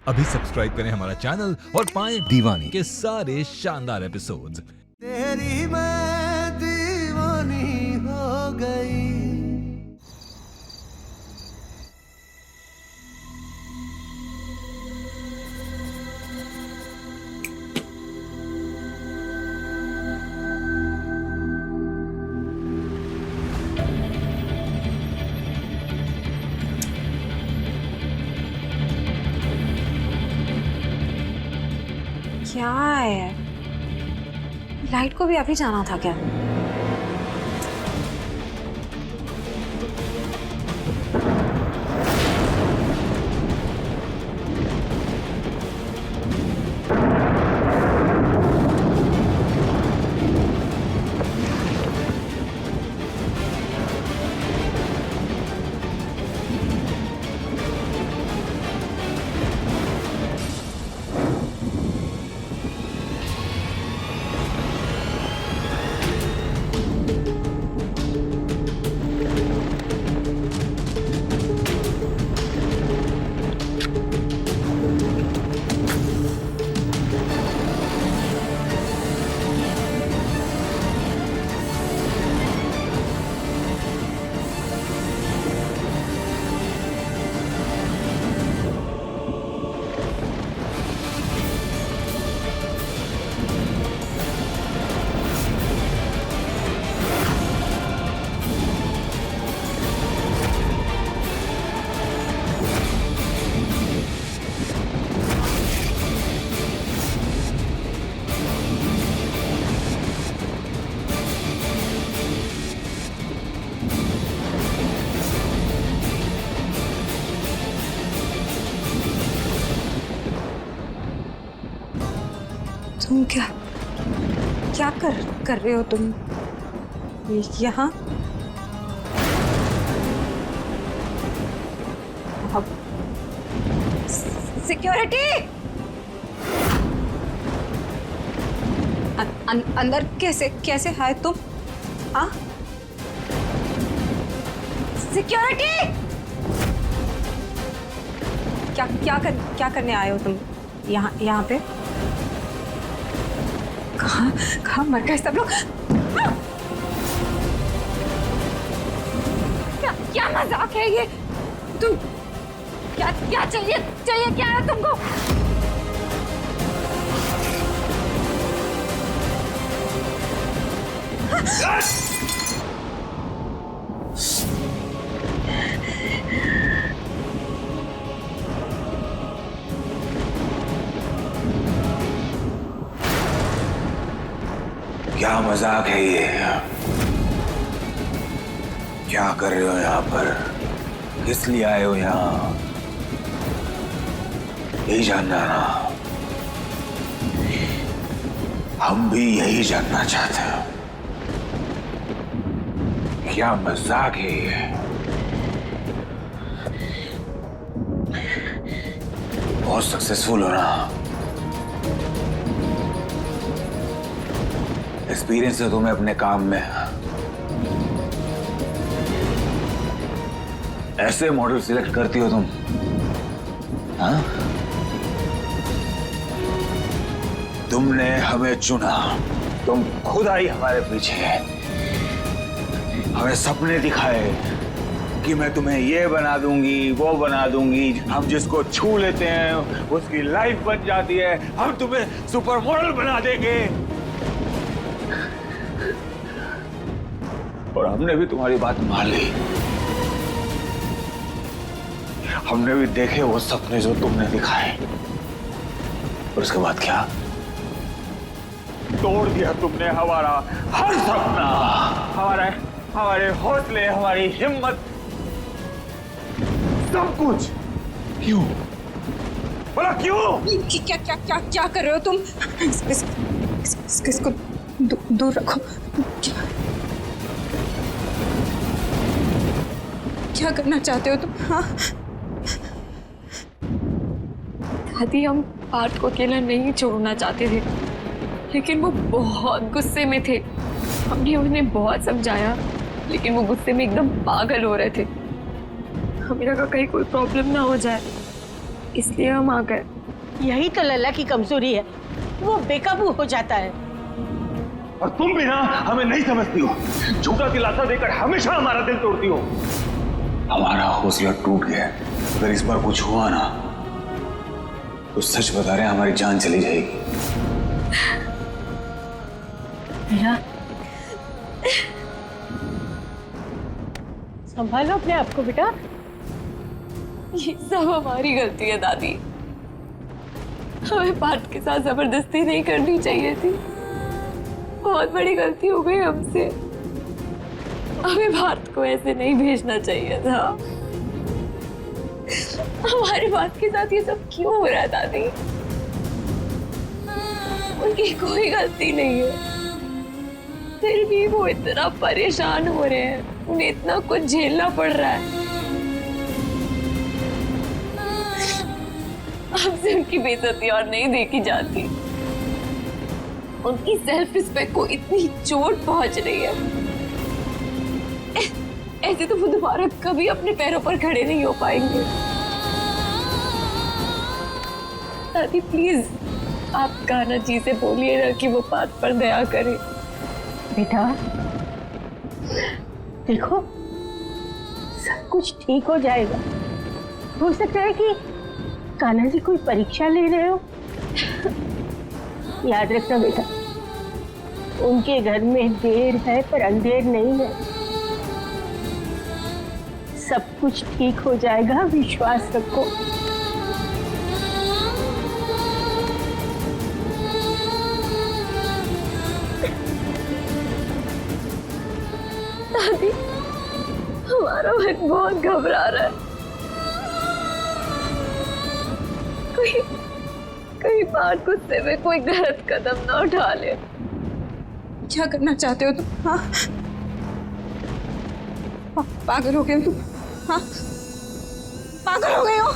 अभी सब्सक्राइब करें हमारा चैनल और पाएं दीवानी के सारे शानदार एपिसोड्स। तेरी मैं दीवानी हो गई। क्या है? लाइट को भी अभी जाना था क्या? तुम क्या कर रहे हो तुम यहाँ? सिक्योरिटी! अंदर कैसे है तुम? हाँ? सिक्योरिटी! क्या करने आए हो तुम यहाँ पे? कहाँ मर गए सब लोग? क्या मजाक है ये? तुम क्या चाहिए क्या है तुमको? क्या मजाक है ये? क्या कर रहे हो यहाँ पर? किस लिए आए हो यहाँ? यही जानना ना? हम भी यही जानना चाहते हैं। क्या मजाक है ये? बहुत सक्सेसफुल हो ना? एक्सपीरियंस है तुम्हें अपने काम में। ऐसे मॉडल सिलेक्ट करती हो तुम? हाँ? तुमने हमें चुना, तुम खुद आई हमारे पीछे, हमें सपने दिखाए कि मैं तुम्हें ये बना दूंगी, वो बना दूंगी। हम जिसको छू लेते हैं उसकी लाइफ बन जाती है। हम तुम्हें सुपर मॉडल बना देंगे। और हमने भी तुम्हारी बात मान ली। हमने भी देखे वो सपने जो तुमने दिखाए। और उसके बाद क्या? तोड़ दिया तुमने हमारा हर सपना, हमारे हौसले, हमारी हिम्मत, सब कुछ। क्यों? बोला क्यों? क्या कर रहे हो तुम? इसको दूर रखो। क्या करना चाहते हो तुम? हाँ? दादी, हम पार्थ को अकेला नहीं छोड़ना चाहते थे, लेकिन वो बहुत गुस्से में थे। हमने उन्हें बहुत समझाया, लेकिन वो गुस्से में एकदम पागल हो रहे थे। हमें लगा कहीं कोई प्रॉब्लम ना हो जाए, इसलिए हम आ गए। यही तो लल्ला की कमजोरी है, वो बेकाबू हो जाता है। और तुम भी ना हमें नहीं समझती हो, झूठा दिलासा देकर हमेशा हमारा दिल तोड़ती हो। हमारा हौसला टूट गया, अगर इस बार कुछ हुआ ना तो सच बता रहे हैं हमारी जान चली जाएगी। मीरा, संभालो अपने आप को बेटा। ये सब हमारी गलती है दादी, हमें पार्थ के साथ जबरदस्ती नहीं करनी चाहिए थी। बहुत बड़ी गलती हो गई हमसे, हमें भारत को ऐसे नहीं भेजना चाहिए था। हमारी बात के साथ ये सब क्यों हो रहा है दादी? उनकी कोई गलती नहीं है, फिर भी वो इतना परेशान हो रहे हैं, उन्हें इतना कुछ झेलना पड़ रहा है। हमसे उनकी बेइज्जती और नहीं देखी जाती, उनकी सेल्फ रिस्पेक्ट को इतनी चोट पहुंच रही है, ऐसे तो वो दोबारा कभी अपने पैरों पर खड़े नहीं हो पाएंगे। दादी प्लीज आप कान्हा जी से बोलिए ना कि वो बात पर दया करे। बेटा देखो, सब कुछ ठीक हो जाएगा। हो सकता है कि कान्हा जी कोई परीक्षा ले रहे हो। याद रखना बेटा, उनके घर में देर है पर अंधेर नहीं है। सब कुछ ठीक हो जाएगा, विश्वास रखो। दादी हमारा मन बहुत घबरा रहा है, कहीं बाहर गुस्से में कोई गलत कदम ना उठा ले। क्या करना चाहते हो तुम? हाँ, पागल हो गए हो तुम? हाँ, पागल हो गए हो?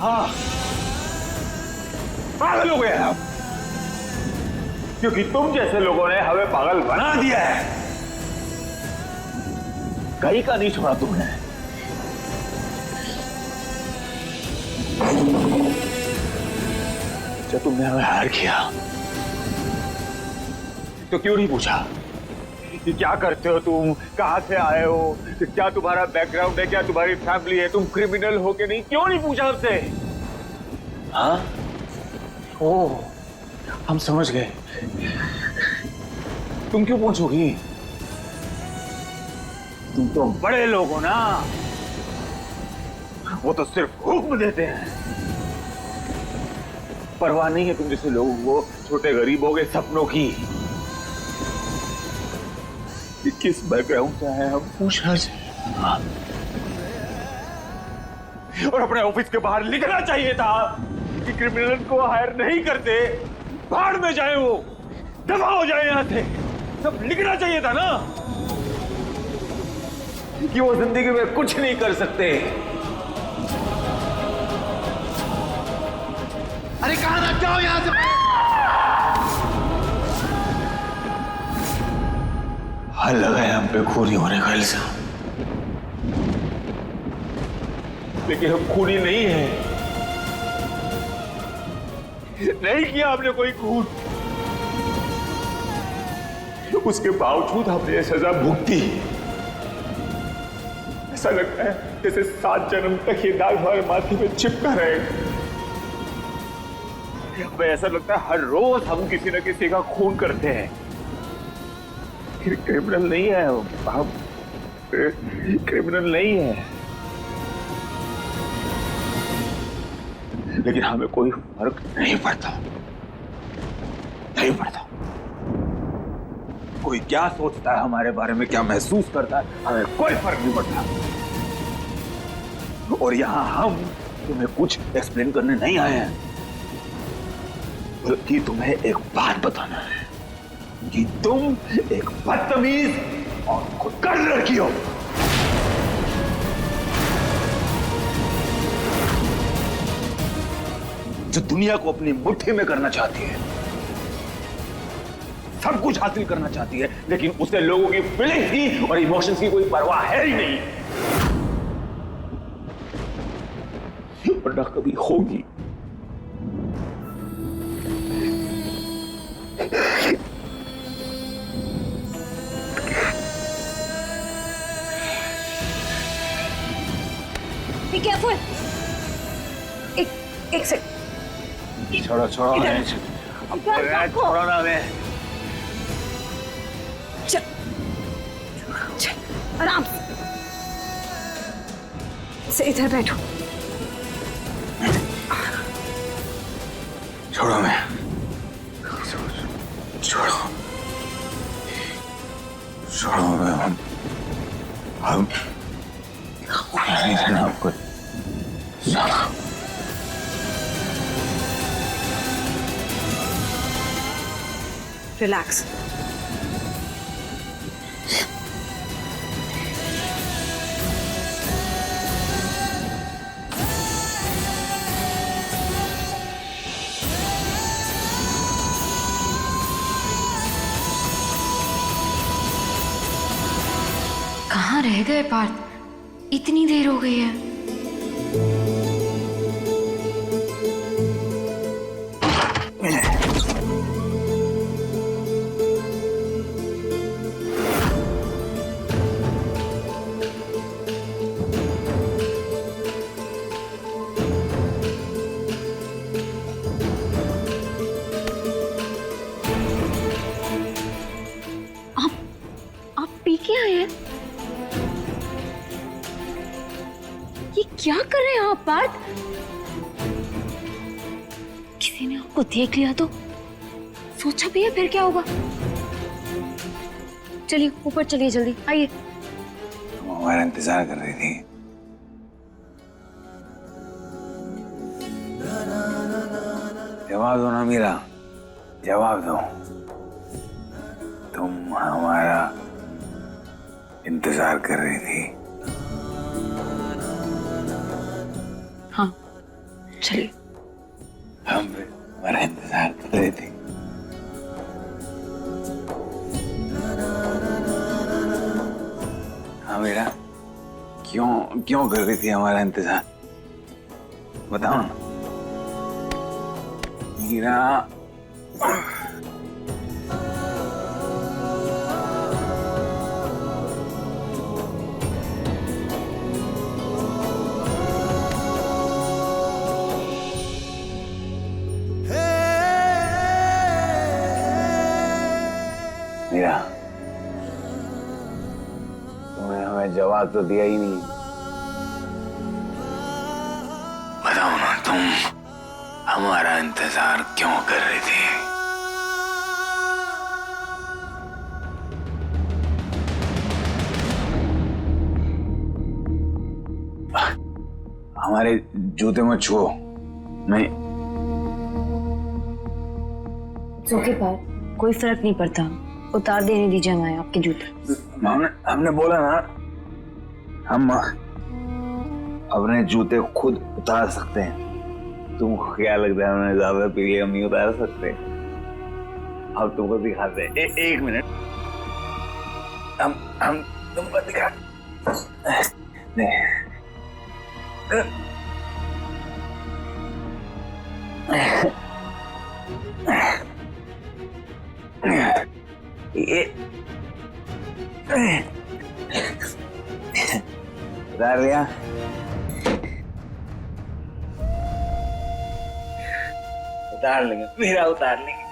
हाँ, पागल हो गए हम, क्योंकि तुम जैसे लोगों ने हमें पागल बना दिया है। कहीं का नहीं छोड़ा तुमने। जब तुमने हमें हायर किया तो क्यों नहीं पूछा कि क्या करते हो तुम, कहां से आए हो, कि क्या तुम्हारा बैकग्राउंड है, क्या तुम्हारी फैमिली है, तुम क्रिमिनल हो के नहीं, क्यों नहीं पूछा हमसे? हाँ, ओ हम समझ गए, तुम क्यों पूछोगी? तुम तो बड़े लोग हो ना, वो तो सिर्फ हुक्म देते हैं, परवाह नहीं है तुम जैसे लोगों को छोटे गरीबों के सपनों की। कि किस बैकग्राउंड से है हम पूछना चाहिए, और अपने ऑफिस के बाहर लिखना चाहिए था कि क्रिमिनल को हायर नहीं करते, भाड़ में जाए, वो दफा हो जाए यहां से। सब लिखना चाहिए था ना कि वो जिंदगी में कुछ नहीं कर सकते। अरे कहां तक जाओ यहां से? हल लगाए हम पे खूनी होने का इल्जाम, लेकिन हम खूनी नहीं है, नहीं किया हमने कोई खून, उसके बावजूद हमने ये सजा भुगती। ऐसा लगता है जैसे 7 जन्म तक ये दाग हमारे माथे पे चिपका रहे। हमें ऐसा लगता है हर रोज हम किसी न किसी का खून करते हैं। क्रिमिनल नहीं है हम, क्रिमिनल नहीं है, लेकिन हमें कोई फर्क नहीं पड़ता, नहीं पड़ता। कोई क्या सोचता है हमारे बारे में, क्या महसूस करता है, हमें कोई फर्क नहीं पड़ता। और यहां हम तुम्हें कुछ एक्सप्लेन करने नहीं आए हैं, बल्कि तुम्हें एक बात बताना है कि तुम एक बदतमीज और खुदगर्ज लड़की हो। जो दुनिया को अपनी मुट्ठी में करना चाहती है, सब कुछ हासिल करना चाहती है, लेकिन उसे लोगों की फीलिंग्स की और इमोशंस की कोई परवाह है ही नहीं। और ना कभी होगी। Be careful. एक सेकंड। छोड़ो छोड़ो छोड़ो ना मैं। चल आराम से इधर बैठो। छोड़ो मैं। छोड़ो छोड़ो मैं। हम नहीं रहना आपको। छोड़ो। रिलैक्स। कहाँ रह गए पार्थ? इतनी देर हो गई है। आप पी के आए हैं? ये क्या कर रहे हैं आप पार्थ? किसी ने आपको देख लिया तो सोचा भी है फिर क्या होगा? चलिए ऊपर चलिए जल्दी आइए। तुम हमारा इंतजार कर रही थी। जवाब दो ना मीरा, जवाब दो। तुम हमारा इंतजार कर रही थी। हाँ चलिए। हम भी हमारा इंतजार कर रही थी। हाँ मीरा, क्यों कर रही थी हमारा इंतजार? बताओ ना मीरा। मीरा, तुमने हमें जवाब तो दिया ही नहीं। बताओ ना, तुम हमारा इंतजार क्यों कर रही थी? हमारे जूते में छुओ। नहीं, ओके पार्थ, कोई फर्क नहीं पड़ता। उतार देने दीजिए हमें आपके जूते। हमने बोला ना, हम अपने जूते खुद उतार सकते हैं। तुमको क्या लगता है हमने ज्यादा पी लिया, हम नहीं उतार सकते? अब तुमको दिखाते हैं। एक मिनट, हम तुमको दिखा। ये उतार लिया। उतार लेंगे, मेरा उतार लेंगे।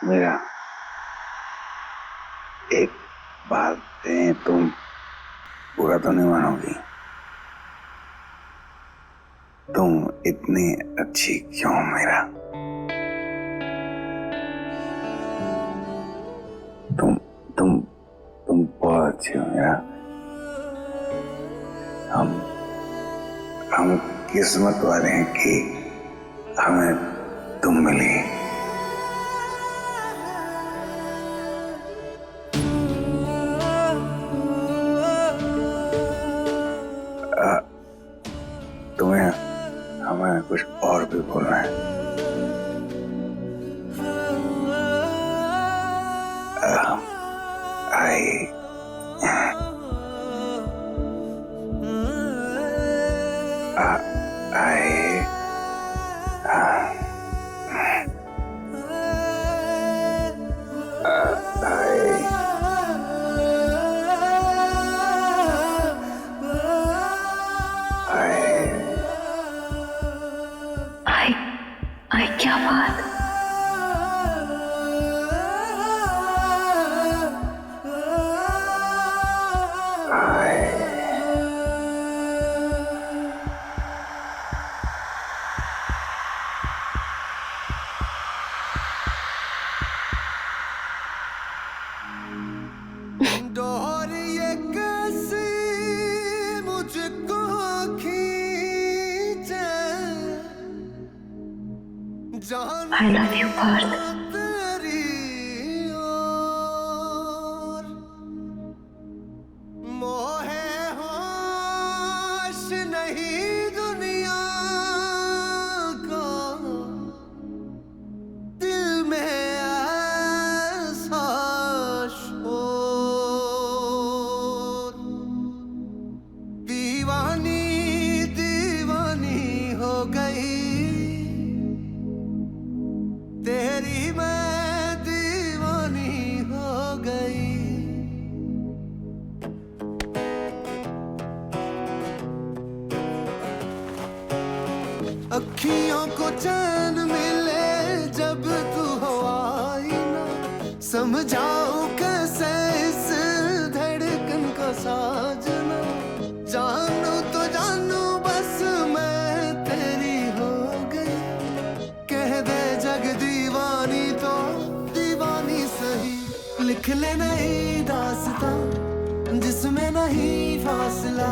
मेरा एक बात है, तुम पूरा तो नहीं मानोगी। तुम इतनी अच्छी क्यों मेरा? तुम बहुत अच्छी हो मेरा। हम किस्मत वाले हैं कि हमें तुम मिली। तुम्हें हमें कुछ और भी बोलना है। आई क्या बात? I love you, Parth. अखियों को चैन मिले जब तू हो आई ना, समझाओ कैसे इस धड़कन का साजना। जानू तो जानू बस मैं तेरी हो गई, कह दे जग दीवानी तो दीवानी सही। लिख ले नई दास्तां जिसमें नहीं फासला,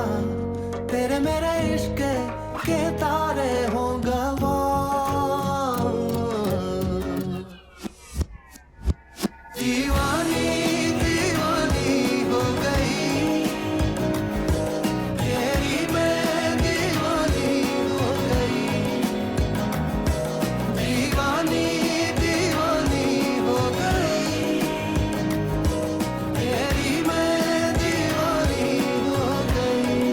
तेरे मेरे इश्क के तारे हों गवाह। दीवानी दीवानी हो गई तेरी, मैं दीवानी हो गई। दीवानी दीवानी हो गई तेरी, मैं दीवानी हो गई।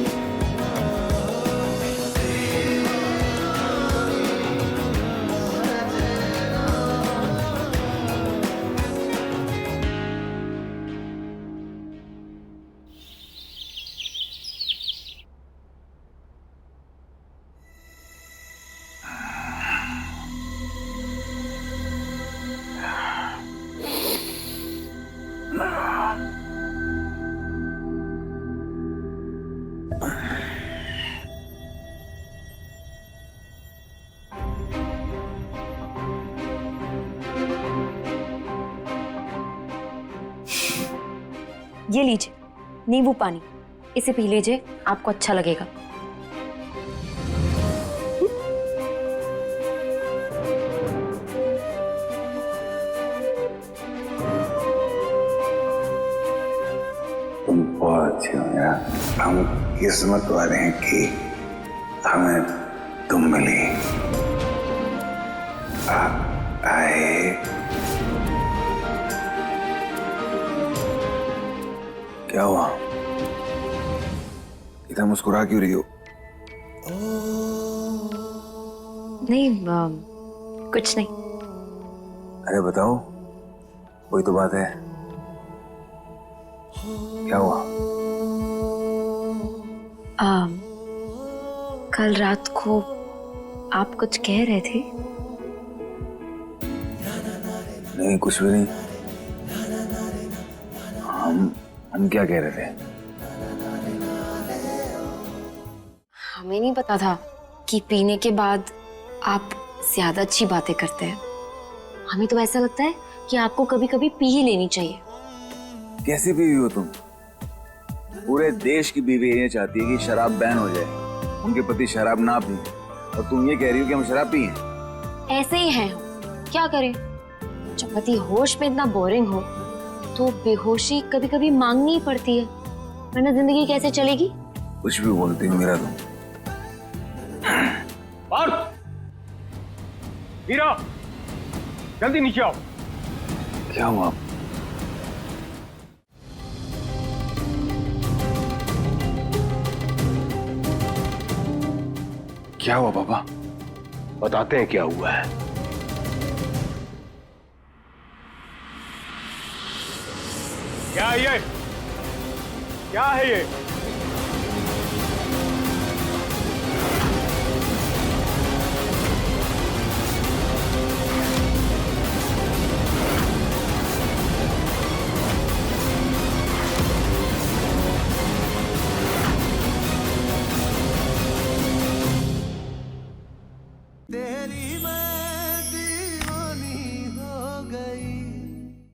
ये लीजिए नींबू पानी, इसे पी लीजिए, आपको अच्छा लगेगा। तुम बहुत अच्छी हो यार। हम किस्मत वाले हैं कि हमें तुम मिली। आए क्या हुआ? इतना मुस्कुरा क्यों रही हो? नहीं कुछ नहीं। अरे बताओ, कोई तो बात है। क्या हुआ? कल रात को आप कुछ कह रहे थे। नहीं, कुछ भी नहीं। हम क्या कह रहे थे? हमें नहीं पता था कि पीने के बाद आप ज्यादा अच्छी बातें करते हैं। हमें तो ऐसा लगता है कि आपको कभी कभी पी ही लेनी चाहिए। कैसी बीवी हो तुम? पूरे देश की बीवी ये चाहती है कि शराब बैन हो जाए, उनके पति शराब ना पिए, और तुम ये कह रही हो कि हम शराब पिए? ऐसे ही हैं हम, क्या करें। जब पति होश में इतना बोरिंग हो तो बेहोशी कभी कभी मांगनी ही पड़ती है, वरना जिंदगी कैसे चलेगी। कुछ भी बोलती हो मीरा तुम। पार्थ, मीरा, जल्दी नीचे आओ। क्या हुआ? क्या हुआ पापा? बताते हैं क्या हुआ है। क्या है ये? क्या है ये?